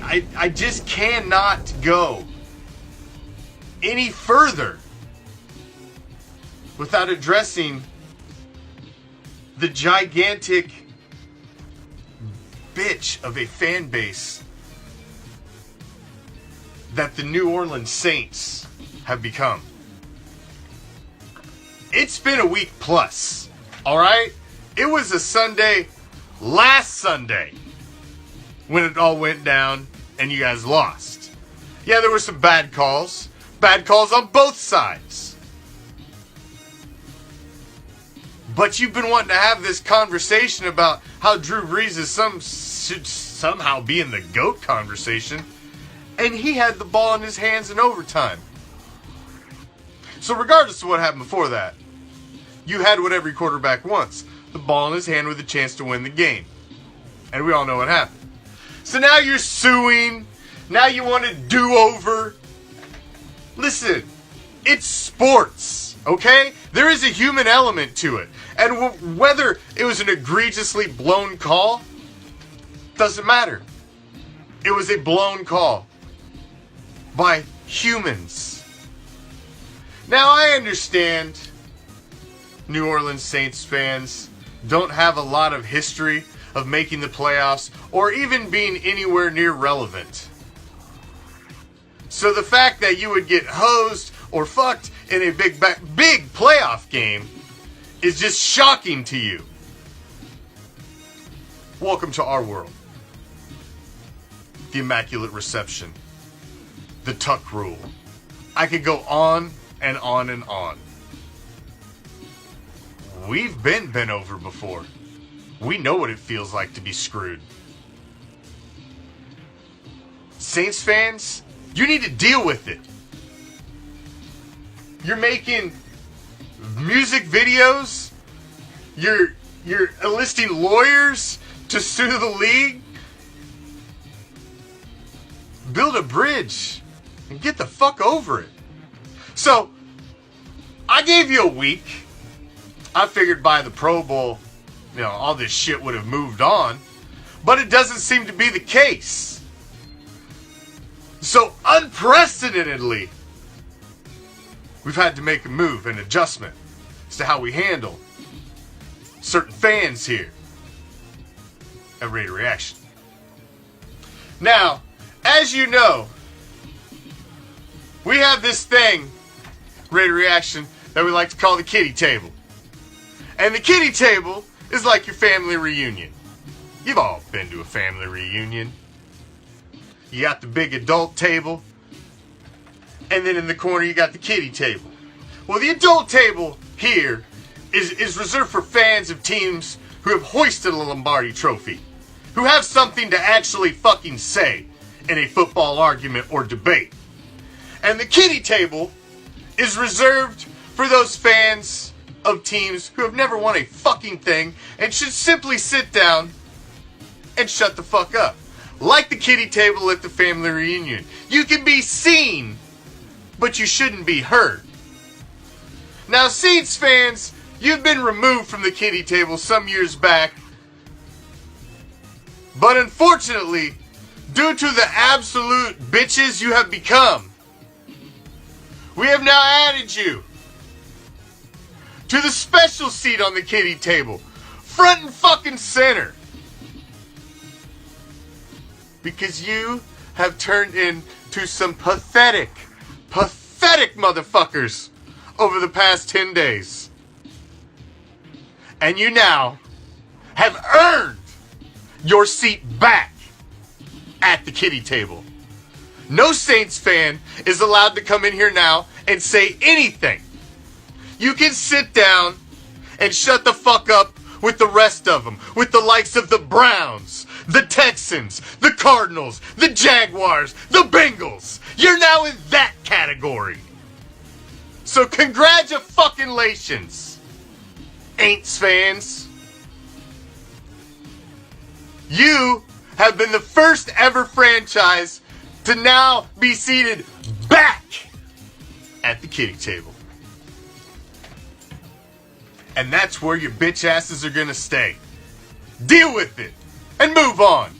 I just cannot go any further without addressing the gigantic bitch of a fan base that the New Orleans Saints have become. It's been a week plus, alright? It was a Sunday, last Sunday, when it all went down and you guys lost. Yeah, there were some bad calls on both sides. But you've been wanting to have this conversation about how Drew Brees should somehow be in the GOAT conversation, and he had the ball in his hands in overtime. So regardless of what happened before that, you had what every quarterback wants, the ball in his hand with a chance to win the game. And we all know what happened. So now you're suing, now you want a do-over. Listen, it's sports, okay? There is a human element to it. And whether it was an egregiously blown call, doesn't matter. It was a blown call by humans. Now I understand New Orleans Saints fans don't have a lot of history of making the playoffs or even being anywhere near relevant. So the fact that you would get hosed or fucked in a big playoff game is just shocking to you. Welcome to our world. The Immaculate Reception. The Tuck Rule. I could go on and on and on. We've been bent over before. We know what it feels like to be screwed. Saints fans, you need to deal with it. You're making music videos. You're enlisting lawyers to sue the league. Build a bridge and get the fuck over it. So, I gave you a week. I figured by the Pro Bowl, all this shit would have moved on. But it doesn't seem to be the case. So, unprecedentedly, we've had to make a move, an adjustment as to how we handle certain fans here at Raider Reaction. Now, as you know, we have this thing, Raider Reaction, that we like to call the kitty table. And the kitty table is like your family reunion. You've all been to a family reunion. You got the big adult table, and then in the corner you got the kiddie table. Well, the adult table here is reserved for fans of teams who have hoisted a Lombardi trophy, who have something to actually fucking say in a football argument or debate. And the kiddie table is reserved for those fans of teams who have never won a fucking thing and should simply sit down and shut the fuck up. Like the kiddie table at the family reunion. You can be seen, but you shouldn't be heard. Now, Saints fans, you've been removed from the kiddie table some years back. But unfortunately, due to the absolute bitches you have become, we have now added you to the special seat on the kiddie table. Front and fucking center. Because you have turned into some pathetic motherfuckers over the past 10 days. And you now have earned your seat back at the kiddie table. No Saints fan is allowed to come in here now and say anything. You can sit down and shut the fuck up with the rest of them, with the likes of the Browns, the Texans, the Cardinals, the Jaguars, the Bengals. You're now in that category. So congratulations, Aints fans. You have been the first ever franchise to now be seated back at the kiddie table. And that's where your bitch asses are gonna stay. Deal with it and move on.